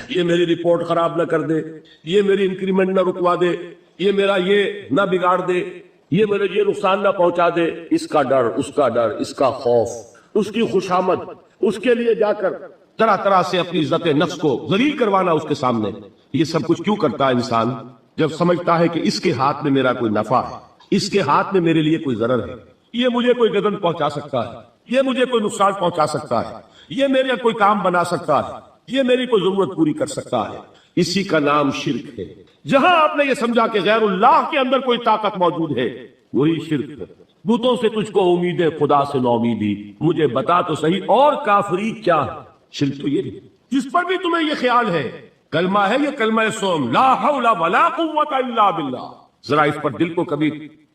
یہ میری رپورٹ خراب نہ کر دے، یہ میری انکریمنٹ نہ رکوا دے، یہ میرا یہ نہ بگاڑ دے، یہ میرے یہ نقصان نہ پہنچا دے، اس کا ڈر، اس کا ڈر، اس کا خوف، اس کی خوشامد، اس کے لیے جا کر طرح طرح سے اپنی عزت نفس کو ذلیل کروانا اس کے سامنے. یہ سب کچھ کیوں کرتا ہے انسان؟ جب سمجھتا ہے کہ اس کے ہاتھ میں میرا کوئی نفع ہے، اس کے ہاتھ میں میرے لیے کوئی ضرر ہے، یہ مجھے کوئی گزن پہنچا سکتا ہے، یہ مجھے کوئی نقصان پہنچا سکتا ہے، یہ میرے کوئی کام بنا سکتا ہے، یہ میری کوئی ضرورت پوری کر سکتا ہے. اسی کا نام شرک ہے. جہاں آپ نے یہ سمجھا کہ غیر اللہ کے اندر کوئی طاقت موجود ہے، وہی شرک ہے. بتوں سے تجھ کو امید ہے، خدا سے نو امیدی، مجھے بتا تو صحیح اور کافری کیا ہے؟ شرک تو یہ ہے. جس پر بھی تمہیں یہ خیال ہے، کلمہ ہے یہ کلمہ سوم، لا حول ولا قوت الا باللہ. ذرا اس پر دل کو کبھی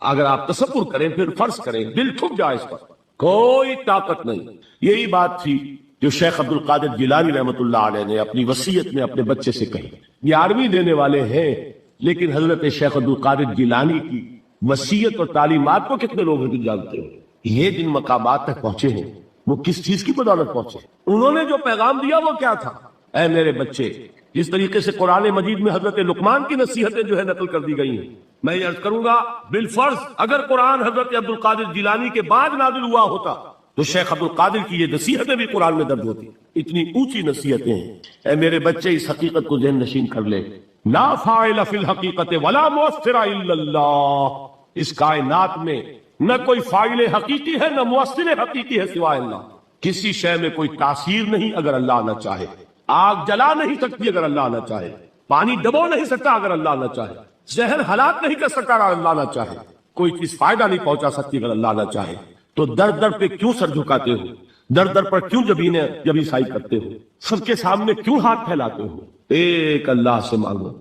اگر آپ تصور کریں، پھر فرض کریں، دل ٹھک جائے اس پر، کوئی طاقت نہیں. یہی بات تھی جو شیخ عبد القادر جیلانی رحمۃ اللہ علیہ نے اپنی وصیت میں اپنے بچے سے کہی. 11ویں دینے والے ہیں، لیکن حضرت شیخ عبد القادر جیلانی کی وصیت اور تعلیمات کو کتنے لوگ ہیں جانتے ہو؟ یہ جن مقامات تک پہنچے ہیں وہ کس چیز کی بدولت پہنچے؟ انہوں نے جو پیغام دیا وہ کیا تھا؟ اے میرے بچے، جس طریقے سے قرآن مجید میں حضرت لقمان کی نصیحتیں جو ہے نقل کر دی گئی ہیں، میں یہ عرض کروں گا بالفرض اگر قرآن حضرت عبد القادر جیلانی کے بعد نازل ہوا ہوتا تو شیخ عبد القادر کی یہ نصیحتیں بھی قرآن میں درج ہوتی. اتنی اونچی نصیحتیں ہیں. اے میرے بچے، اس حقیقت کو ذہن نشین کر لے، لا فاعل فی الحقیقت ولا مؤثر الا اللہ. اس کائنات میں نہ کوئی فاعل حقیقی ہے، نہ مؤثر حقیقی ہے سوائے اللہ. کسی شے میں کوئی تاثیر نہیں اگر اللہ نہ چاہے. آگ جلا نہیں سکتی اگر اللہ نہ چاہے، پانی ڈبو نہیں سکتا اگر اللہ نہ چاہے، زہر ہلاک نہیں کر سکتا اگر اللہ نہ چاہے، کوئی چیز فائدہ نہیں پہنچا سکتی اگر اللہ نہ چاہے. تو در در پہ کیوں سر جھکاتے ہو؟ در در پر کیوں جبیں سائی کرتے ہو؟ سب کے سامنے کیوں ہاتھ پھیلاتے ہو؟ ایک اللہ سے مانگو،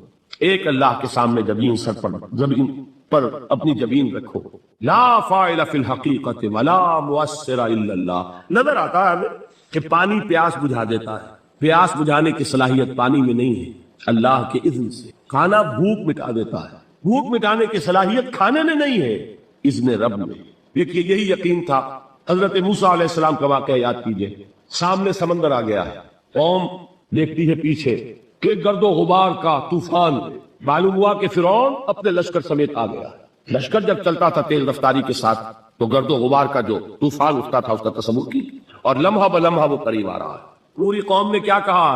ایک اللہ کے سامنے زمین پر اپنی جبین رکھو. لا فاعل فی الحقیقت ولا مؤثر الا اللہ. نظر آتا ہے ہمیں کہ پانی پیاس بجھا دیتا ہے، پیاس بجھانے کی صلاحیت پانی میں نہیں ہے، اللہ کے اذن سے. کھانا بھوک مٹا دیتا ہے، بھوک مٹانے کی صلاحیت کھانے میں نہیں ہے، اذن رب میں. دیکھیے یہی یقین تھا. حضرت موسیٰ علیہ السلام کا واقعہ یاد کیجئے. سامنے سمندر آ گیا ہے، قوم دیکھتی ہے پیچھے کہ گرد و غبار کا طوفان. معلوم ہوا کہ فرعون اپنے لشکر سمیت آ گیا. لشکر جب چلتا تھا تیز رفتاری کے ساتھ تو گرد و غبار کا جو طوفان اٹھتا تھا اس کا تصور کی، اور لمحہ بلمحہ وہ قریب آ رہا ہے. پوری قوم نے کیا کہا؟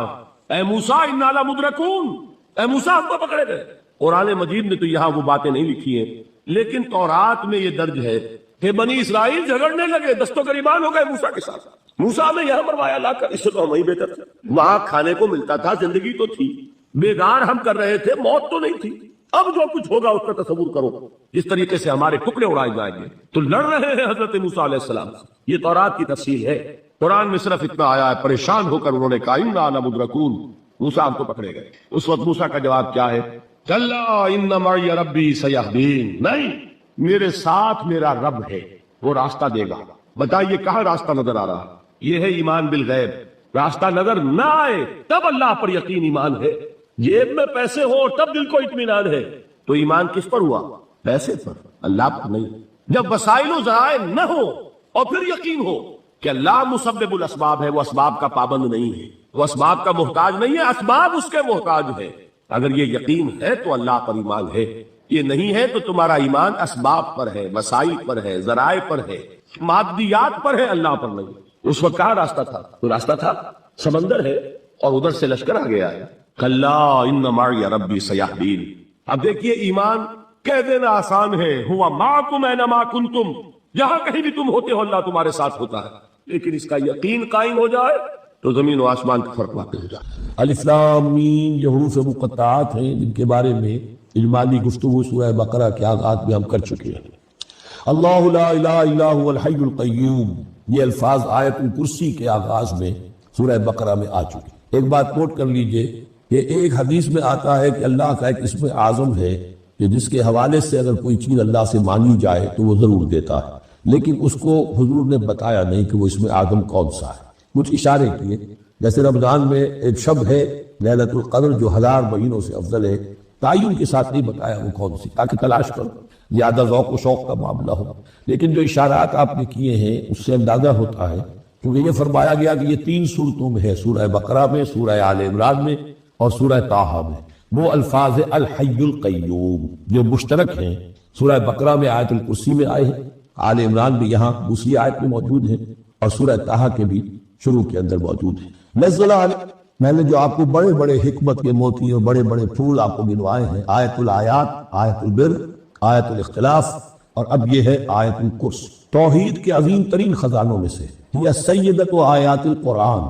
اے موسیٰ انا لمدرکون، اے موسیٰ ہم کو پکڑے گئے. قرآن مجید میں تو یہاں وہ باتیں نہیں لکھی ہیں، لیکن تورات میں یہ درج ہے کہ بنی اسرائیل جھگڑنے لگے، دست و گریبان ہو گئے موسیٰ کے ساتھ. موسیٰ نے یہاں مروایا لا کر، اس سے تو ہم ہی بہتر تھے. وہاں کھانے کو ملتا تھا، زندگی تو تھی، بیگار ہم کر رہے تھے، موت تو نہیں تھی. اب جو کچھ ہوگا اس کا تصور کرو، جس طریقے سے ہمارے ٹکڑے اڑائے جائیں گے. تو لڑ رہے ہیں حضرت موسیٰ علیہ السلام. یہ تورات کی تفصیل ہے. قرآن میں صرف اتنا آیا ہے، پریشان ہو کر انہوں نے کہا انا لمدرکون، موسیٰ ہم کو پکڑے گئے. اس وقت موسیٰ کا جواب کیا ہے؟ کلا ان معی ربی سیہدین. نہیں، میرے ساتھ میرا رب ہے، وہ راستہ دے گا. بتائیے کہاں راستہ نظر آ رہا؟ یہ ہے ایمان بالغیب. راستہ نظر نہ آئے تب اللہ پر یقین ایمان ہے. جیب میں پیسے ہو تب دل کو اطمینان ہے. تو ایمان کس پر ہوا؟ پیسے پر، اللہ پر نہیں. جب وسائل و ذرائع نہ ہو اور پھر یقین ہو کہ اللہ مسبب الاسباب ہے، وہ اسباب کا پابند نہیں ہے، وہ اسباب کا محتاج نہیں ہے، اسباب اس کے محتاج ہے. اگر یہ یقین ہے تو اللہ پر ایمان ہے. یہ نہیں ہے تو تمہارا ایمان اسباب پر ہے، وسائل پر ہے، ذرائع پر ہے، مادیات پر ہے، اللہ پر نہیں. اس وقت کہاں راستہ تھا؟ تو راستہ تھا سمندر ہے اور ادھر سے لشکر آ گیا ہے. کلا ان معی ربی سیہدین. اب دیکھیے ایمان کہہ دینا آسان ہے، ہوا معکم اینما کنتم، جہاں کہیں بھی تم ہوتے ہو اللہ تمہارے ساتھ ہوتا ہے. لیکن اس کا یقین قائم ہو جائے تو زمین و آسمان کا فرق واقع ہو جائے. الف لام میم یہ حروف مقطعات ہیں جن کے بارے میں اجمالی گفتگو سورہ بقرہ کے آغاز میں ہم کر چکے ہیں. اللہ لا الہ الا هو الحی القیوم، یہ الفاظ آیت الکرسی کے آغاز میں سورہ بقرہ میں آ چکے. ایک بات نوٹ کر لیجئے کہ ایک حدیث میں آتا ہے کہ اللہ کا ایک اسم اعظم ہے کہ جس کے حوالے سے اگر کوئی چیز اللہ سے مانگی جائے تو وہ ضرور دیتا ہے، لیکن اس کو حضور نے بتایا نہیں کہ وہ اسم اعظم کون سا ہے. کچھ اشارے کیے، جیسے رمضان میں ایک شب ہے لیلۃ القدر جو 1000 مہینوں سے افضل ہے، تعین کے ساتھ نہیں بتایا وہ کون سی، تاکہ تلاش کرو، زیادہ ذوق و شوق کا معاملہ ہو. لیکن جو اشارات آپ نے کیے ہیں اس سے اندازہ ہوتا ہے، کیونکہ یہ فرمایا گیا کہ یہ 3 صورتوں میں ہے، سورہ بقرہ میں، سورہ آل عمران میں اور سورہ طٰہٰ میں وہ الفاظ الحی القیوم جو مشترک ہیں، سورہ بقرہ میں آیت الکرسی میں آئے ہیں، آل عمران بھی یہاں دوسری آیت میں موجود ہیں، اور سورہ طٰہٰ کے بھی شروع کے اندر موجود ہیں۔ نزل علیہ، میں نے جو آپ کو بڑے بڑے حکمت کے موتی اور بڑے بڑے پھول آپ کو گنوائے ہیں، آیت الآیات، آیت البر، آیت الاختلاف، اور اب یہ ہے آیت الکرسی، توحید کے عظیم ترین خزانوں میں سے یہ سیدت و آیات القرآن۔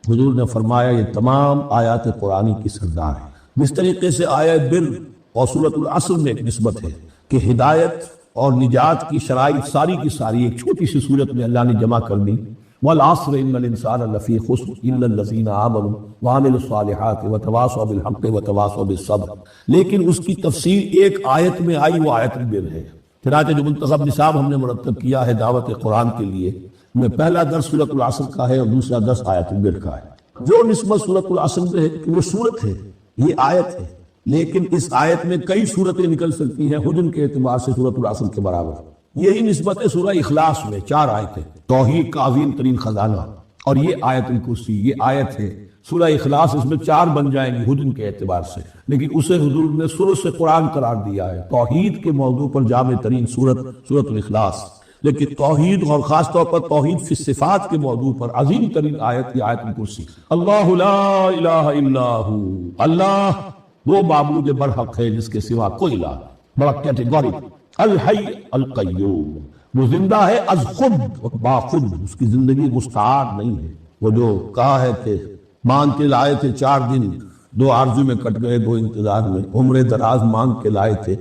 حضور نے فرمایا یہ تمام آیات قرآنی کی سردار ہے۔ جس طریقے سے آیت بر اور سورۃ العصر میں ایک نسبت ہے کہ ہدایت اور نجات کی شرائط ساری کی ساری ایک چھوٹی سی صورت میں اللہ نے جمع کر دی، والعصر ان الانسان لفی خسر الا الذین آمنوا وعملوا الصالحات وتواصوا بالحق وتواصوا بالصبر، لیکن اس کی تفسیر ایک آیت میں آئی، وہ آیت البر ہے۔ چنانچہ جو منتخب نصاب ہم نے مرتب کیا ہے دعوت قرآن کے لیے، میں پہلا درس سورۃ العصر کا ہے اور دوسرا درس آیت البر کا ہے۔ جو نسبت سورۃ العصر میں ہے کہ وہ سورت ہے، یہ آیت ہے، لیکن اس آیت میں کئی صورتیں نکل سکتی ہیں حجم کے اعتبار سے سورۃ العصر کے برابر۔ یہی نسبت ہے سورہ اخلاص میں، 4 آیتیں، توحید کا عظیم ترین خزانہ، اور یہ آیت الکرسی، یہ آیت ہے سورہ اخلاص، اس میں 4 بن جائیں گی حجم کے اعتبار سے، لیکن اسے حضور نے سورۃ سے قرآن قرار دیا ہے۔ توحید کے موضوع پر جامع ترین سورۃ الاخلاص، لیکن توحید اور خاص طور پر توحید فی الصفات کے موضوع پر عظیم ترین آیت یہ آیت الکرسی۔ اللہ لا الہ الا ہو، اللہ وہ معبود برحق ہے جس کے سوا کوئی الہ، بڑا کیٹیگوری۔ الحی القیوم، وہ زندہ ہے از خود اور باخود، اس کی زندگی مستعار نہیں ہے۔ وہ جو کہا ہے کہ مانگ کے لائے تھے 4 دن، 2 آرزو میں کٹ گئے 2 انتظار میں، عمر دراز مانگ کے لائے تھے۔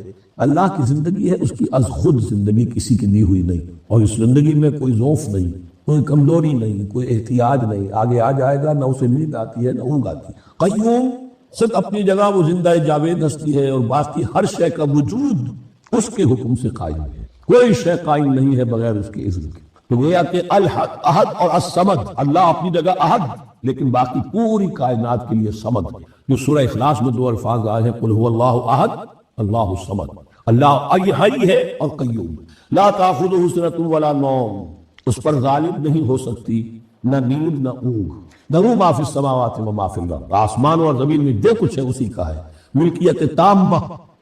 اللہ کی زندگی ہے، اس کی از خود زندگی کسی کی دی ہوئی نہیں، اور اس زندگی میں کوئی ضعف نہیں، کوئی کمزوری نہیں، کوئی احتیاج نہیں، آگے آ جائے گا، نہ اسے نیند آتی ہے نہ اونگ آتی ہے۔ قیوم، خود اپنی جگہ وہ زندہ جاوید ہستی ہے، اور باقی ہر شے کا وجود اس کے حکم سے قائم ہے، کوئی شے قائم نہیں ہے بغیر اس کے اذن کے۔ تو گویا کہ الحد، احد اور الصمد، اللہ اپنی جگہ احد، لیکن باقی پوری کائنات کے لیے صمد، جو سورہ اخلاص میں 2 الفاظ آئے ہیں، قل هو اللہ احد اللہ الصمد۔ اللہ حی ہے اور قیوم، لا تاخذہ سنۃ ولا نوم، اس پر غالب نہیں ہو سکتی نہ نیند نہ اونگ۔ لہ ما فی السماوات و ما فی الارض، آسمان اور زمین میں جو کچھ ہے اسی کا ہے، ملکیت تامہ،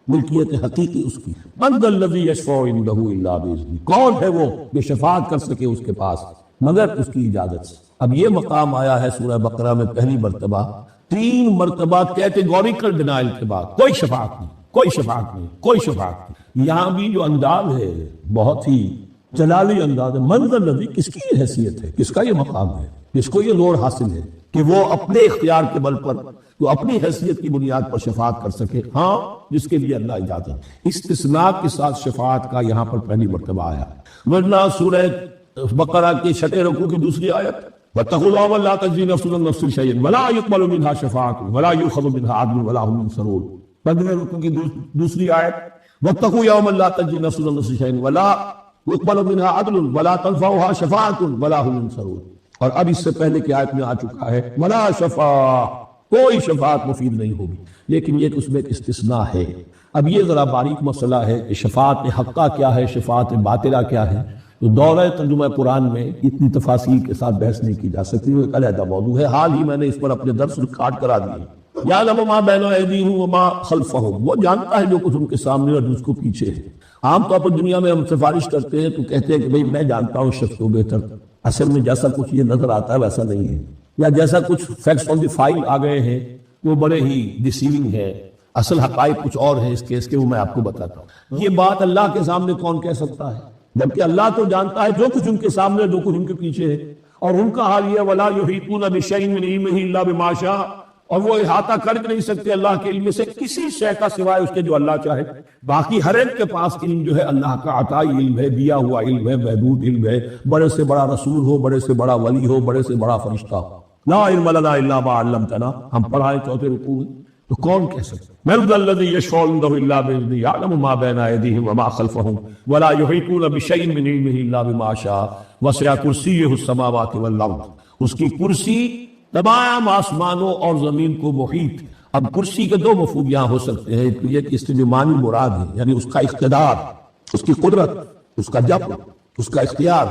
ملکیت حقیقی اس کی۔ من ذا الذی یشفع عندہ الا باذنہ، کون ہے وہ جو شفاعت کر سکے اس کے پاس مگر اس کی اجازت سے۔ اب یہ مقام آیا ہے سورہ بقرہ میں پہلی مرتبہ، 3 مرتبہ کیٹیگوریکل ڈینائل کے بعد، کوئی شفاعت نہیں، کوئی شفاعت نہیں، کوئی شفاعت نہیں۔ یہاں بھی جو انداز ہے بہت ہی جلالی انداز ہے۔ من ذا الذی، کس کی یہ حیثیت ہے، کس کا یہ مقام ہے، کس کو یہ زور حاصل ہے کہ وہ اپنے اختیار کے بل پر، وہ اپنی حیثیت کی بنیاد پر شفاعت کر سکے؟ ہاں، جس کے لیے اللہ اجازت۔ استثناء کے ساتھ شفاعت کا یہاں پر پہلی مرتبہ آیا، ورنہ سورہ بقرہ کے 6 رکوع کی دوسری آیت، وَاتَّقُوا اللَّهَ وَلَا تَجْزِي نَفْسٌ عَن نَفْسٍ شَيْئًا وَلَا يُقْبَلُ مِنْهَا شَفَاعَةٌ وَلَا يُؤْخَذُ مِنْهَا عَدْلٌ وَلَا هُمْ يُنصَرُونَ۔ 15 رکوع کی دوسری آیت، وَاتَّقُوا يَوْمًا لَا تَجْزِي نَفْسٌ عَن نَفْسٍ شَيْئًا وَلَا يُقْبَلُ مِنْهَا عَدْلٌ وَلَا تَنفَعُهَا شَفَاعَةٌ وَلَا هُمْ يُنصَرُونَ۔ اور اب اس سے پہلے کی آیت میں آ چکا ہے وَلَا شَفَاعَةٌ، کوئی شفاعت مفید نہیں ہوگی، لیکن یہ اس میں ایک استثناء ہے۔ اب یہ ذرا باریک مسئلہ ہے کہ شفاعت حقہ کیا ہے، شفاعت باطلہ کیا ہے، تو دورہ ترجمہ قرآن میں اتنی تفاصیل کے ساتھ بحث نہیں کی جا سکتی، وہ ایک علیحدہ موضوع ہے۔ حال ہی میں نے اس پر اپنے درس ریکارڈ کرا دیے۔ یعلم ما بین ایدیہم وما خلفہم، وہ جانتا ہے جو کچھ ان کے سامنے اور جس کو پیچھے ہے۔ عام طور پر دنیا میں ہم سفارش کرتے ہیں تو کہتے ہیں کہ بھئی میں جانتا ہوں شخص کو بہتر، اصل میں جیسا کچھ یہ نظر آتا ہے ویسا نہیں ہے، یا جیسا کچھ فیکٹس آن دی فائل آ گئے ہیں وہ بڑے ہی ڈیسیونگ ہے، اصل حقائق کچھ اور ہیں اس کیس کے، وہ میں آپ کو بتاتا ہوں۔ یہ بات اللہ کے سامنے کون کہہ سکتا ہے، جبکہ اللہ تو جانتا ہے جو کچھ ان کے سامنے، جو کچھ ان کے پیچھے ہے، اور ان کا حال یہ وَلَا يُحِيطُونَ بِشَيْءٍ مِّنْ عِلْمِهِ إِلَّا بِمَا شَاءَ، اور وہ احاطہ کر نہیں سکتے اللہ کے علم سے کسی شے کا سوائے اس کے جو اللہ چاہے۔ باقی ہر ایک کے پاس علم جو ہے اللہ کا عطائی علم ہے، دیا ہوا علم ہے، محدود علم ہے، بڑے سے بڑا رسول ہو، بڑے سے بڑا ولی ہو، بڑے سے بڑا فرشتہ ہو۔ لا علم لنا الا ما علمتنا، ہم پڑھائے 4 رکوع میں، تو کون کہہ سکتا؟ من ذا الذی یشفع عنده الا باذنہ یعلم ما بین ایدیہم وما خلفہم ولا یحیطون بشیء من علمہ الا بما شاء وسع کرسیہ السماوات والارض، اس کی کرسی تمام آسمانوں اور زمین کو محیط۔ اب کرسی کے 2 مفہوم یہاں ہو سکتے ہیں، یہ کہ اس میں معنی مراد ہے، یعنی اس کا اقتدار، اس کی قدرت، اس کا جبر، اس کا اختیار،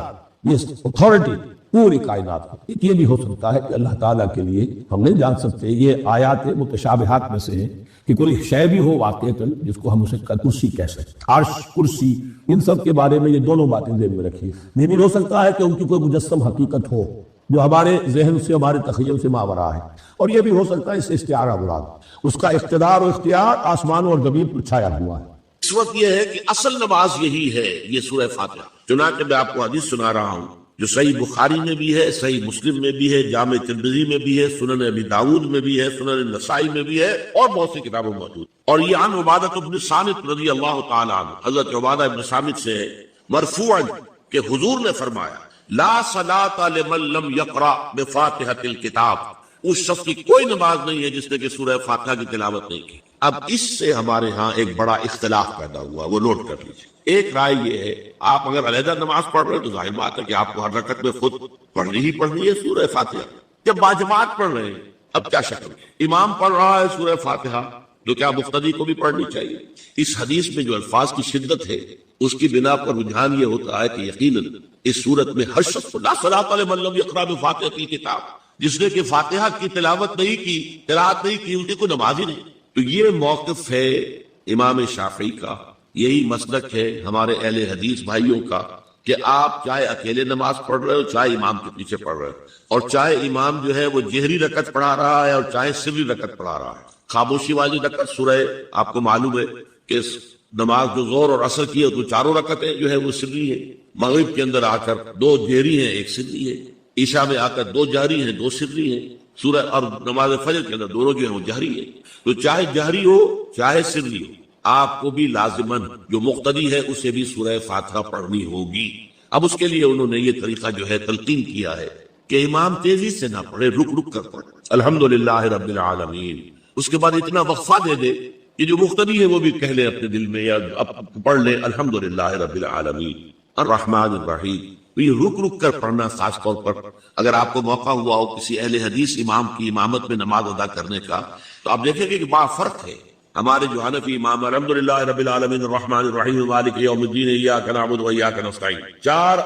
یہ اتھارٹی، پوری کائنات کو۔ یہ بھی ہو سکتا ہے کہ اللہ تعالیٰ کے لیے ہم نہیں جان سکتے، یہ آیات متشابہات میں سے ہے کہ کوئی شے بھی ہو واقعتاً جس کو ہم اسے کرسی کہہ سکتے، عرش، کرسی، ان سب کے بارے میں یہ دونوں باتیں ذہن میں رکھیے۔ یہ بھی ہو سکتا ہے کہ ان کی کوئی مجسم حقیقت ہو جو ہمارے ذہن سے، ہمارے تخیل سے ماورا ہے، اور یہ بھی ہو سکتا ہے اس سے استعارہ مراد، اس کا اقتدار و اختیار آسمانوں اور زمین پر چھایا ہوا ہے۔ اس وقت یہ ہے کہ اصل نماز یہی ہے، یہ سورہ فاتحہ۔ چنانچہ میں آپ کو حدیث سنا رہا ہوں جو صحیح بخاری میں بھی ہے، صحیح مسلم میں بھی ہے، جامع ترمذی میں بھی ہے، سنن ابی داؤد میں بھی ہے، سنن نسائی میں بھی ہے، اور بہت سی کتابوں میں موجود۔ اور یہ عن عبادہ بن صامت رضی اللہ تعالی عنہ، حضرت عبادہ بن صامت سے مرفوعا کہ حضور نے فرمایا لا صلاۃ لمن لم یقرأ بفاتحۃ الکتاب، اس شخص کی کوئی نماز نہیں ہے جس نے کہ سورہ فاتحہ کی تلاوت نہیں کی۔ اب اس سے ہمارے ہاں ایک بڑا اختلاف پیدا ہوا، وہ نوٹ کر لیجیے۔ ایک رائے یہ ہے، آپ اگر علیحدہ نماز پڑھ رہے ہیں تو ظاہر بات ہے کہ آپ کو ہر رکعت میں خود پڑھنی ہی پڑھنی ہے سورہ فاتحہ۔ جب باجماعت پڑھ رہے ہیں اب کیا شکل، امام پڑھ رہا ہے سورہ فاتحہ تو کیا مقتدی کو بھی پڑھنی چاہیے؟ اس حدیث میں جو الفاظ کی شدت ہے اس کی بنا پر رجحان یہ ہوتا ہے کہ یقیناً اس صورت میں ہر شخص لا صلاۃ لمن لم یقرأ بفاتحۃ الکتاب، جس نے کہ فاتحہ کی تلاوت نہیں کی، قرات نہیں کی، ان کی کوئی نماز ہی نہیں۔ تو یہ موقف ہے امام شافعی کا، یہی مسلک ہے ہمارے اہل حدیث بھائیوں کا کہ آپ چاہے اکیلے نماز پڑھ رہے ہو، چاہے امام کے پیچھے پڑھ رہے ہو، اور چاہے امام جو ہے وہ جہری رکعت پڑھا رہا ہے اور چاہے سری رکعت پڑھا رہا ہے۔ خاموشی والی رکعت سورہ، آپ کو معلوم ہے کہ نماز جو زور اور عصر کی ہے تو چاروں رکعتیں جو ہے وہ سری ہے، مغرب کے اندر آ کر دو جہری ہیں ایک سری ہے، عشاء میں آ کر دو جہری ہیں دو سری ہیں، سورہ اور نماز فجر کے اندر دونوں جو ہیں وہ جہری ہے۔ تو چاہے جہری ہو چاہے سری ہو، آپ کو بھی لازماً جو مقتدی ہے اسے بھی سورہ فاتحہ پڑھنی ہوگی۔ اب اس کے لیے انہوں نے یہ طریقہ جو ہے تلقین کیا ہے کہ امام تیزی سے نہ پڑھے، رک رک کر پڑھے، الحمدللہ رب العالمین، اس کے بعد اتنا وقفہ دے دے کہ جو مقتدی ہے وہ بھی کہہ لے اپنے دل میں یا پڑھ لے الحمدللہ رب العالمین الرحمن الرحیم۔ یہ رک رک کر پڑھنا، خاص طور پر اگر آپ کو موقع ہوا ہو کسی اہل حدیث امام کی امامت میں نماز ادا کرنے کا، تو آپ دیکھیں گے کہ بڑا فرق ہے۔ ہمارے جو حنفی امام الحمدللہ رب العالمین الرحمن الرحیم مالک یوم الدین ایاک نعبد و ایاک نستعین، چار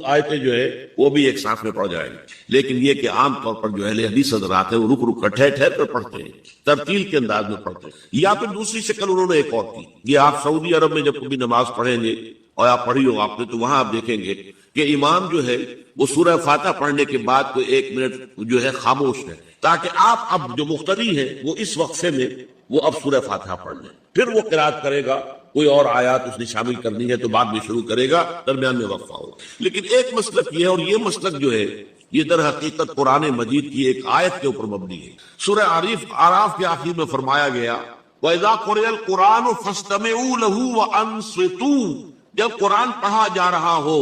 آیتیں جو ہے وہ بھی ایک ساتھ میں پڑھ جائیں گے، لیکن یہ کہ عام طور پر جو اہل حدیث حضرات ہیں وہ رک رک کر ٹھہر ٹھہر کر پڑھتے ہیں، ترتیل کے انداز میں پڑھتے ہیں۔ یا پھر دوسری شکل انہوں نے ایک اور کی، یہ آپ سعودی عرب میں جب کبھی نماز پڑھیں گے اور آپ پڑھی ہو آپ نے، تو وہاں آپ دیکھیں گے کہ امام جو ہے وہ سورہ فاتحہ پڑھنے کے بعد کوئی ایک منٹ جو ہے خاموش ہے، تاکہ آپ اب جو مقتدی ہیں وہ اس وقفے میں وہ اب سورہ فاتحہ پڑھ لیں، پھر وہ قرات کرے گا، کوئی اور آیات اس نے شامل کرنی ہے تو بعد میں شروع کرے گا، درمیان میں وقفہ ہوگا۔ لیکن ایک مسلک یہ ہے، اور یہ مسلک جو ہے یہ در حقیقت قرآن مجید کی ایک آیت کے اوپر مبنی ہے۔ سورہ اعراف کے آخر میں فرمایا گیا وَإِذَا قُرِئَ الْقُرْآنُ فَاسْتَمِعُوا لَهُ وَأَنصِتُوا، جب قرآن پڑھا جا رہا ہو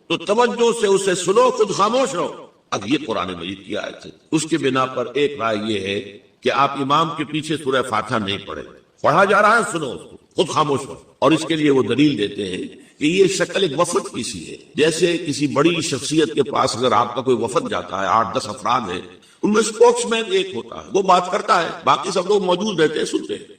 تو توجہ سے اسے سنو، خود خاموش رہو۔ اب یہ قرآن مجید کی آیت ہے۔ اس کے بنا پر ایک رائے یہ ہے کہ آپ امام کے پیچھے سورہ فاتحہ نہیں پڑھیں، پڑھا جا رہا ہے سنو اس کو، خود خاموش رہو۔ اور اس کے لیے وہ دلیل دیتے ہیں کہ یہ شکل ایک وفد کی سی ہے، جیسے کسی بڑی شخصیت کے پاس اگر آپ کا کوئی وفد جاتا ہے، 8-10 افراد ہیں، ان میں اسپوکس مین ایک ہوتا ہے، وہ بات کرتا ہے، باقی سب لوگ موجود رہتے ہیں، سنتے ہیں۔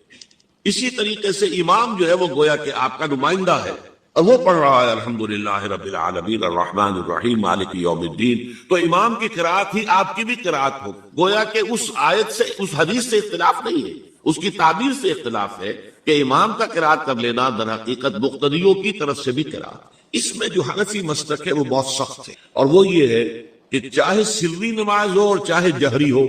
اسی طریقے سے امام جو ہے وہ گویا کہ آپ کا نمائندہ ہے، اور وہ پڑھ رہا ہے الحمدللہ رب العالمین الرحمن الرحیم مالک یوم الدین، تو امام کی قرات ہی آپ کی بھی قرات ہو، گویا کہ اس آیت سے، اس حدیث سے اختلاف نہیں ہے، اس کی تعبیر سے اختلاف ہے کہ امام کا قرات کر لینا در حقیقت مقتدیوں کی طرف سے بھی قرات۔ اس میں جو حنفی مسلک ہے وہ بہت سخت ہے، اور وہ یہ ہے کہ چاہے سری نماز ہو اور چاہے جہری ہو،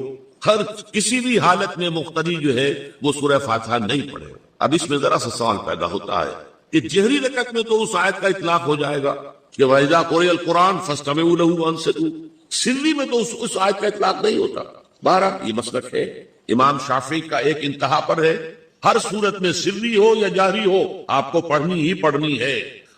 ہر کسی بھی حالت میں مقتدی جو ہے وہ سورہ فاتحہ نہیں پڑھے۔ اب اس میں ذرا سا سوال پیدا ہوتا ہے کہ جہری رکعت میں تو اس آیت کا اطلاق ہو جائے گا کہ وَإِذَا قُرِئَ الْقُرْآنُ فَاسْتَمِعُوا لَهُ وَأَنصِتُوا، سری میں تو اس آیت کا اطلاق نہیں ہوتا۔ بہرحال یہ مسلک ہے امام شافعی کا، ایک انتہا پر ہے، ہر صورت میں سری ہو یا جہری ہو آپ کو پڑھنی ہی پڑھنی ہے،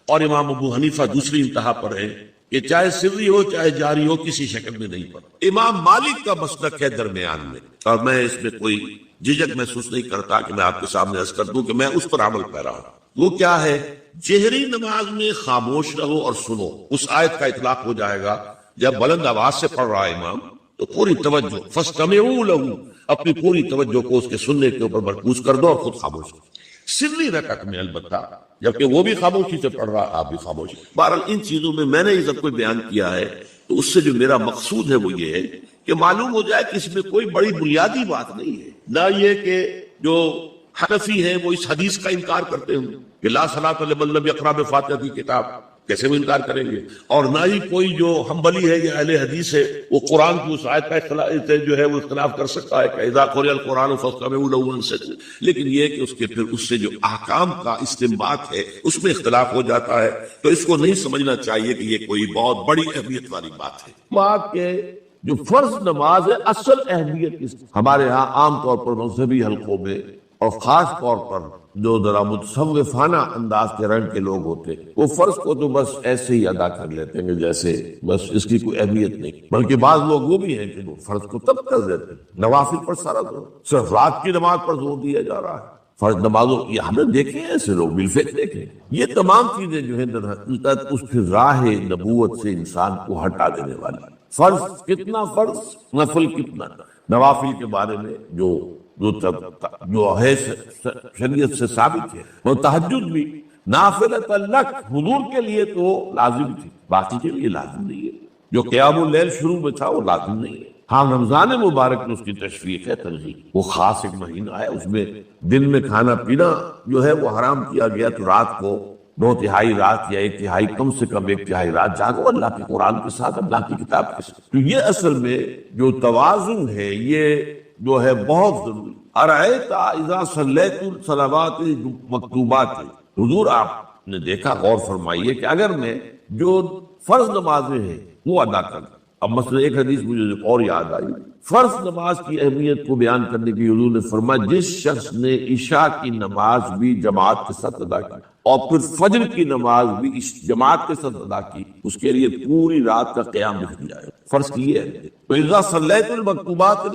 اور امام ابو حنیفہ دوسری انتہا پر ہے کہ چاہے سری ہو چاہے جاری ہو کسی شکل میں نہیں پڑھتا۔ امام مالک کا مسلک ہے درمیان میں، اور میں اس میں کوئی جھجک محسوس نہیں کرتا کہ میں آپ کے سامنے عرض کر دوں کہ میں اس پر عمل پیرا ہوں۔ وہ کیا ہے؟ جہری نماز میں خاموش رہو اور سنو، اس آیت کا اطلاق ہو جائے گا جب بلند آواز سے پڑھ رہا ہے امام تو پوری توجہ، فَاسْتَمِعُوا لَهُ، اپنی پوری توجہ کو اس کے سننے کے اوپر مرکوز کر دو اور خود خاموش ہو۔ سری رکعت میں البتہ جبکہ وہ بھی خاموشی سے پڑھ رہا، آپ بھی خاموش۔ بہرحال ان چیزوں میں نے یہ سب کچھ بیان کیا ہے تو اس سے جو میرا مقصود ہے وہ یہ ہے کہ معلوم ہو جائے کہ اس میں کوئی بڑی بنیادی بات نہیں ہے، نہ یہ کہ جو حنفی ہیں وہ اس حدیث کا انکار کرتے ہوں کہ لا صلاۃ لمن لم یقرأ بفاتحۃ الکتاب، کیسے وہ انکار کریں گے؟ اور نہ ہی کوئی جو حنبلی ہے یا اہل حدیث ہے وہ قرآن کی اس آیت کا اختلاف کر سکتا ہے کہ اذا قرئ القرآن فاستمعوا له وانصتوا، لیکن یہ کہ اس کے پھر اس سے جو احکام کا استنباط ہے اس میں اختلاف ہو جاتا ہے، تو اس کو نہیں سمجھنا چاہیے کہ یہ کوئی بہت بڑی اہمیت والی بات ہے۔ جماعت کے جو فرض نماز ہے اصل اہمیت ہمارے ہاں عام طور پر مذہبی حلقوں میں اور خاص طور پر جو ذرا متصوفانہ انداز کے رنگ کے لوگ ہوتے وہ فرض کو تو بس ایسے ہی ادا کر لیتے ہیں جیسے بس اس کی کوئی اہمیت نہیں، بلکہ بعض لوگ وہ بھی ہیں کہ وہ فرض کو تب کر دیتے ہیں، نوافل پر سارا زور، صرف رات کی نماز پر زور دیا جا رہا ہے، فرض نمازوں یہ ہم نے دیکھے ہیں ایسے لوگ بالفعل دیکھے۔ یہ تمام چیزیں جو ہیں در حقیقت اس پھر راہ نبوت سے انسان کو ہٹا دینے والی، فرض کتنا فرض، نفل کتنا، نوافل کے بارے میں جو ہے شریعت سے ثابت ہے، وہ تہجد بھی نافلۃ لک، حضور کے لیے تو لازم تھی، باقی کے لیے لازم نہیں ہے، جو قیام اللیل شروع میں تھا وہ لازم نہیں ہے۔ ہاں رمضان مبارک میں اس کی تشریف ہے، ترغیب، وہ خاص ایک مہینہ ہے، اس میں دن میں کھانا پینا جو ہے وہ حرام کیا گیا، تو رات کو 2/3 رات یا 1/3 کم سے کم 1/3 رات جاگو اللہ کے قرآن کے ساتھ، اللہ کی کتاب کے ساتھ۔ تو یہ اصل میں جو توازن ہے یہ جو ہے بہت ضروری۔ ارأیت اذا صلیت الصلوات مکتوبات، حضور آپ نے دیکھا، غور فرمائیے کہ اگر میں جو فرض نمازیں ہیں وہ ادا کروں، اب مثلا ایک حدیث مجھے اور یاد آئی، فرض نماز کی اہمیت کو بیان کرنے کی حضور نے فرمایا جس شخص نے عشاء کی نماز بھی جماعت کے ساتھ ادا کی اور پھر فجر کی نماز بھی جماعت کے ساتھ ادا کی، اس کے لیے پوری رات کا قیام لکھ دیا ہے، فرض کی ہے۔ تو اذا صلیت المکتوبات،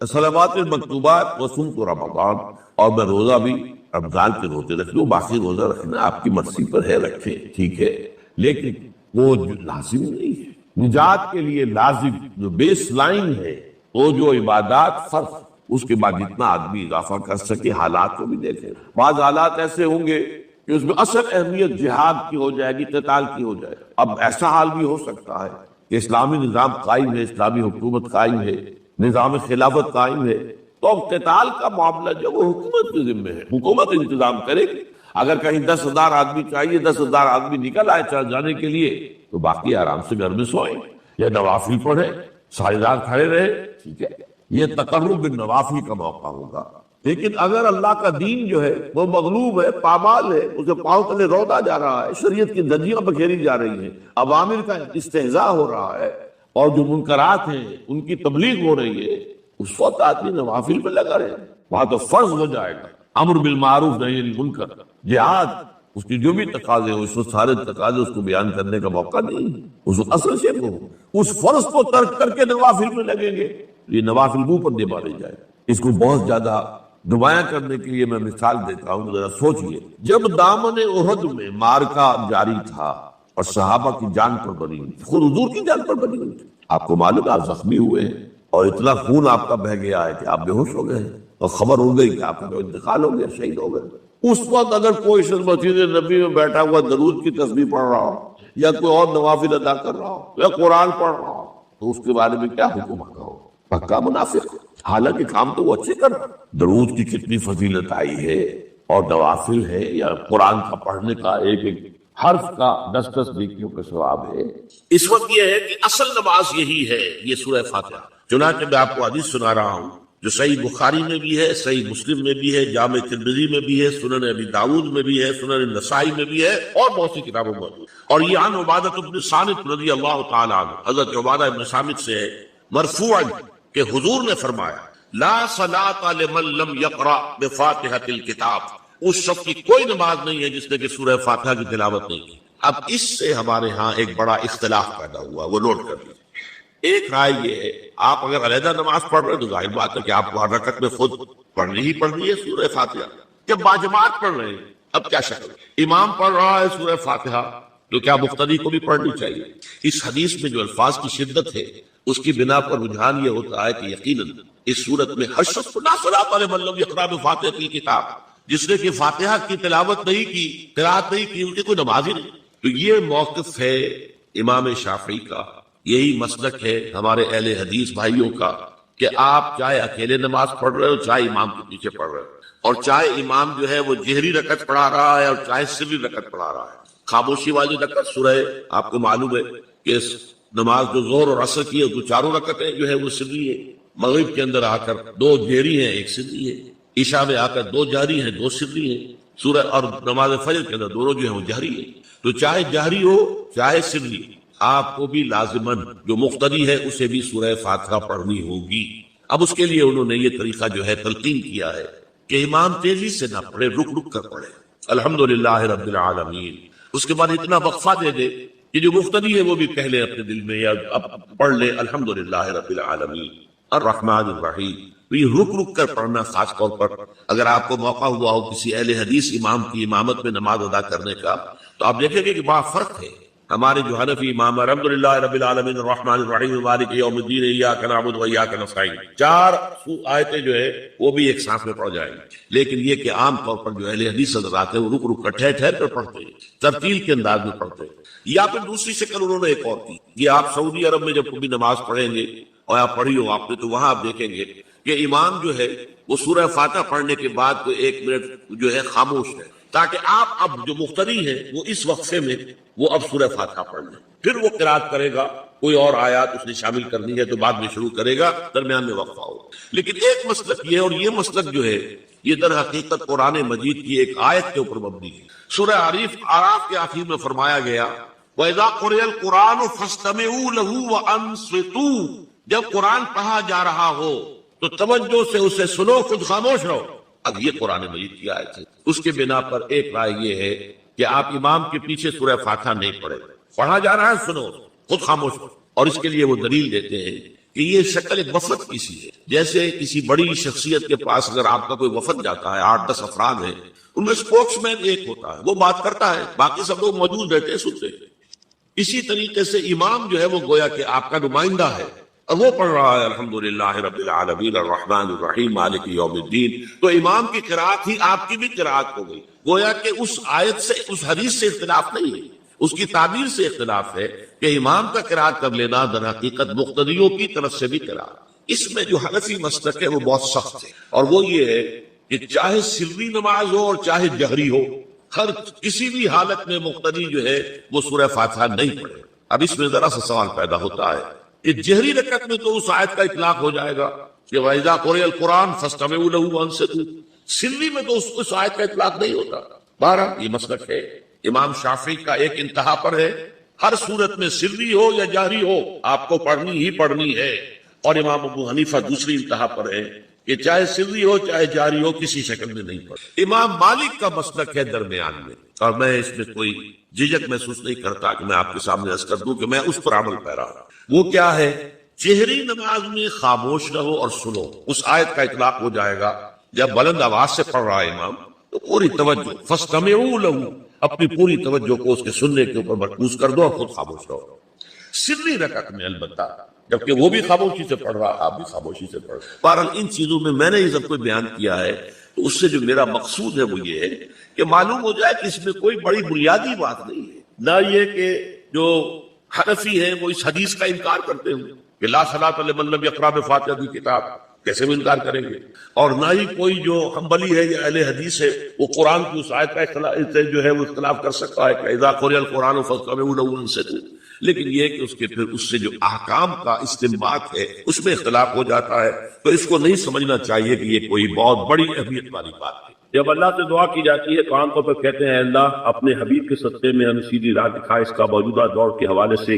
صلوات المکتوبات وصمت رمضان، اور میں روزہ بھی رمضان کے روزے رکھ لوں، باقی روزہ رکھنا آپ کی مرضی پر ہے، رکھیں ٹھیک ہے، لیکن وہ لازم نہیں ہے۔ نجات کے لیے لازم جو بیس لائن ہے وہ جو عبادات فرض، اس کے بعد جتنا آدمی اضافہ کر سکے، حالات کو بھی دیکھیں، بعض حالات ایسے ہوں گے کہ اس میں اصل اہمیت جہاد کی ہو جائے گی، قتال کی ہو جائے، اب ایسا حال بھی ہو سکتا ہے کہ اسلامی نظام قائم ہے، اسلامی حکومت قائم ہے، نظام خلافت قائم ہے، تو اب قتال کا معاملہ جو وہ حکومت کے ذمہ ہے، حکومت انتظام کرے گی۔ اگر کہیں 10,000 آدمی چاہیے، 10,000 آدمی نکل آئے جانے کے لیے، تو باقی آرام سے گھر میں سوئیں یا نوافل پڑھیں، ساری رات کھڑے رہے، ٹھیک ہے، یہ تقرب بالنوافل کا موقع ہوگا۔ لیکن اگر اللہ کا دین جو ہے وہ مغلوب ہے، پامال ہے، اسے پاؤں تلے رودا جا رہا ہے، شریعت کی دھجیاں بکھیری جا رہی ہیں، عوامر کا استہزاء ہو رہا ہے، اور جو منکرات ہیں ان کی تبلیغ ہو رہی ہے، اس وقت آدمی نوافل پہ لگا رہے، وہاں تو فرض ہو جائے گا، امر بالمعروف نہی عن المنکر، جہاد، اس کی جو بھی تقاضے ہو، اس وقت سارے تقاضے اس کو بیان کرنے کا موقع نہیں ہے، اس اصل سے کو اس فرض کو ترک کر کے نوافل میں لگیں گے، یہ نوافل منہ پر دے مارے جائے۔ اس کو بہت زیادہ نمایاں کرنے کے لیے میں مثال دیتا ہوں، ذرا سوچئے، جب دامن احد میں معرکہ جاری تھا اور صحابہ کی جان پر بنی ہوئی، خود حضور کی جان پر بنی ہوئی تھی، آپ کو معلوم آپ زخمی ہوئے ہیں اور اتنا خون آپ کا بہہ گیا ہے کہ آپ بے ہوش ہو گئے ہیں اور خبر ہو گئی کہ آپ کا انتقال ہو گیا، شہید ہو گئے۔ اس وقت اگر کوئی شخص مسجد نبی میں بیٹھا ہوا درود کی تسبیح پڑھ رہا ہو یا کوئی اور نوافل ادا کر رہا ہو یا قرآن پڑھ رہا ہو، تو اس کے بارے میں کیا حکم آتا ہو؟ پکا منافق، حالانکہ کام تو وہ اچھے کر رہا۔ درود کی کتنی فضیلت آئی ہے، اور نوافل ہے یا قرآن کا پڑھنے کا ایک ایک حرف کا 10 نیکیوں کا ثواب ہے۔ اس وقت یہ ہے کہ اصل نماز یہی ہے، یہ سورہ فاتحہ۔ چنانچہ میں آپ کو حدیث سنا رہا ہوں جو صحیح بخاری میں بھی ہے، صحیح مسلم میں بھی ہے، جامع ترمذی میں بھی ہے، سنن ابی داؤد میں بھی ہے، سنن نسائی میں بھی ہے، اور بہت سی کتابوں میں موجود۔ اور یہ عن عبادہ بن صامت رضی اللہ تعالی عنہ، حضرت عبادہ بن صامت سے ہے مرفوعا کہ حضور نے فرمایا لا صلاۃ لمن لم یقرأ بفاتحۃ الکتاب، اس شخص کی کوئی نماز نہیں ہے جس نے کہ سورہ فاتحہ کی تلاوت نہیں کی۔ اب اس سے ہمارے ہاں ایک بڑا اختلاف پیدا ہوا، وہ نوٹ کر لیجیے۔ ایک رائے یہ ہے، آپ اگر علیحدہ نماز پڑھ رہے ہیں تو ظاہر بات ہے کہ آپ کو ہر رکعت میں خود پڑھنی ہی پڑھنی ہے سورہ فاتحہ۔ جب باجماعت پڑھ رہے ہیں، اب کیا شکل، امام پڑھ رہا ہے سورہ فاتحہ تو کیا مقتدی کو بھی پڑھنی چاہیے؟ اس حدیث میں جو الفاظ کی شدت ہے اس کی بنا پر رجحان یہ ہوتا ہے کہ یقیناً اس صورت میں ہر شخص لا صلاۃ لمن لم یقرأ بفاتحۃ الکتاب، جس نے کہ فاتحہ کی تلاوت نہیں کی، قرات نہیں کی، ان کی کوئی نماز ہی نہیں۔ تو یہ موقف ہے امام شافعی کا یہی مسلک ہے ہمارے اہل حدیث بھائیوں کا کہ آپ چاہے اکیلے نماز پڑھ رہے ہو چاہے امام کے پیچھے پڑھ رہے ہو، اور چاہے امام جو ہے وہ جہری رکعت پڑھا رہا ہے اور چاہے سری رکعت پڑھا رہا ہے۔ خاموشی والی رکعت سورہ آپ کو معلوم ہے کہ نماز جو ظہر اور عصر کی ہے تو چاروں رکعتیں جو ہے وہ سری ہے، مغرب کے اندر آ کر دو جہری ہیں ایک سری ہے، عشاء میں آ کر دو جہری ہیں دو سری ہیں، سورہ اور نماز فجر کے اندر دونوں جو ہیں وہ جہری ہیں۔ تو چاہے جہری ہو چاہے سری، آپ کو بھی لازماً جو مقتدی ہے اسے بھی سورہ فاتحہ پڑھنی ہوگی۔ اب اس کے لیے انہوں نے یہ طریقہ جو ہے تلقین کیا ہے کہ امام تیزی سے نہ پڑھے، رک رک کر پڑھے الحمدللہ رب العالمین، اس کے بعد اتنا وقفہ دے دے کہ جو مقتدی ہے وہ بھی کہہ لے اپنے دل میں یا اب پڑھ لے الحمدللہ رب العالمین الرحمن الرحیم۔ تو یہ رک رک کر پڑھنا، خاص طور پر اگر آپ کو موقع ہوا ہو کسی اہل حدیث امام کی امامت میں نماز ادا کرنے کا، تو آپ دیکھیں گے کہ بڑا فرق ہے۔ ہمارے جو حنفی امام الحمدللہ رب العالمین الرحمن الرحیم مالک یوم الدین ایاک نعبد و ایاک نستعین، 4 آیتیں جو ہے وہ بھی ایک سانس میں پڑھ جائیں گی، لیکن یہ کہ عام طور پر جو اہل حدیث حضرات ہیں وہ رک رک کر ٹھہر ٹھہر کر پڑھتے ہیں، ترتیل کے انداز میں پڑھتے ہیں۔ یا پھر دوسری شکل انہوں نے ایک اور کی، یہ آپ سعودی عرب میں جب کبھی نماز پڑھیں گے اور آپ پڑھی ہو آپ نے، تو وہاں آپ دیکھیں گے کہ امام جو ہے وہ سورہ فاتحہ پڑھنے کے بعد تو 1 منٹ جو ہے خاموش ہے، تاکہ آپ اب جو مقتدی ہیں وہ اس وقفے میں وہ اب سورہ فاتحہ پڑھ لیں، پھر وہ قرات کرے گا، کوئی اور آیات اس نے شامل کرنی ہے تو بعد میں شروع کرے گا، درمیان میں وقفہ ہوگا۔ لیکن ایک مسلک یہ، اور یہ مسلک جو ہے یہ در حقیقت قرآن مجید کی ایک آیت کے اوپر مبنی ہے۔ سورہ اعراف کے آخر میں فرمایا گیا وَإِذَا قُرِئَ الْقُرْآنُ فَاسْتَمِعُوا لَهُ وَأَنصِتُوا، جب قرآن پڑھا جا رہا ہو تو توجہ سے اسے سنو، خود خاموش رہو۔ اب یہ قرآن مجید کی آیت ہے، اس کے بنا پر ایک رائے یہ ہے کہ آپ امام کے پیچھے سورہ فاتحہ نہیں پڑھے، پڑھا جا رہا ہے سنو، خود خاموش رہو۔ اور اس کے لیے وہ دلیل دیتے ہیں کہ یہ شکل ایک وفد کی سی ہے، جیسے کسی بڑی شخصیت کے پاس اگر آپ کا کوئی وفد جاتا ہے، 8-10 افراد ہیں، ان میں اسپوکس مین ایک ہوتا ہے، وہ بات کرتا ہے، باقی سب لوگ موجود رہتے ہیں، سنتے ہیں۔ اسی طریقے سے امام جو ہے وہ گویا کہ آپ کا نمائندہ ہے اور وہ پڑھ رہا ہے الحمدللہ رب العالمین الرحمن الرحیم مالک یوم الدین، تو امام کی قرات ہی آپ کی بھی قرات ہو گئی۔ گویا کہ اس آیت سے، اس حدیث سے اختلاف نہیں ہے، اس کی تعبیر سے اختلاف ہے کہ امام کا قرات کر لینا در حقیقت مقتدیوں کی طرف سے بھی قرات۔ اس میں جو حنفی مسلک ہے وہ بہت سخت ہے، اور وہ یہ ہے کہ چاہے سری نماز ہو اور چاہے جہری ہو، ہر کسی بھی حالت میں مقتدی جو ہے وہ سورہ فاتحہ نہیں پڑھے۔ اب اس میں ذرا سا سوال پیدا ہوتا ہے کہ جہری رکعت میں تو اس آیت کا اطلاق ہو جائے گا کہ وَإِذَا قُرِئَ الْقُرْآنُ فَاسْتَمِعُوا لَهُ وَأَنصِتُوا، سری میں تو اس آیت کا اطلاق نہیں ہوتا۔ بہرحال یہ مسلک ہے، امام شافعی کا ایک انتہا پر ہے، ہر صورت میں سری ہو یا جہری ہو آپ کو پڑھنی ہی پڑھنی ہے، اور امام ابو حنیفہ دوسری انتہا پر ہے کہ چاہے سری ہو چاہے جاری ہو کسی شکل میں نہیں پڑھے۔ امام مالک کا مسلک ہے درمیان میں، اور میں اس میں کوئی جھجک محسوس نہیں کرتا کہ میں آپ کے سامنے عرض کر دوں کہ میں اس پر عمل پیرا ہوں۔ وہ کیا ہے؟ جہری نماز میں خاموش رہو اور سنو، اس آیت کا اطلاق ہو جائے گا جب بلند آواز سے پڑھ رہا ہے امام تو پوری توجہ، فَاسْتَمِعُوا لَهُ، اپنی پوری توجہ کو اس کے سننے کے اوپر مرکوز کر دو اور خود خاموش رہو۔ سری رکعت میں البتہ جبکہ وہ بھی خاموشی سے پڑھ رہا، آپ بھی خاموشی سے پڑھ رہے۔ بہرحال ان چیزوں میں نے یہ سب کچھ بیان کیا ہے تو اس سے جو میرا مقصود ہے وہ یہ ہے کہ معلوم ہو جائے کہ اس میں کوئی بڑی بنیادی بات نہیں ہے، نہ یہ کہ جو حنفی ہیں وہ اس حدیث کا انکار کرتے ہیں کہ لا صلاۃ لمن لم یقرأ بفاتحۃ الکتاب، کیسے وہ انکار کریں گے، اور نہ ہی کوئی جو حنبلی ہے یا اہل حدیث ہے وہ قرآن کی اس آیت کا اختلاف جو ہے وہ اختلاف کر سکتا ہے کہ اذا قرئ القرآن فاستمعوا له وانصتوا، لیکن یہ کہ اس کے پھر اس سے جو احکام کا استنباط ہے اس میں اختلاف ہو جاتا ہے، تو اس کو نہیں سمجھنا چاہیے کہ یہ کوئی بہت بڑی اہمیت والی بات ہے۔ جب اللہ سے دعا کی جاتی ہے تو عام طور پر کہتے ہیں اللہ اپنے حبیب کے صدقے میں ہمیں سیدھی راہ دکھائے، اس کا موجودہ دور کے حوالے سے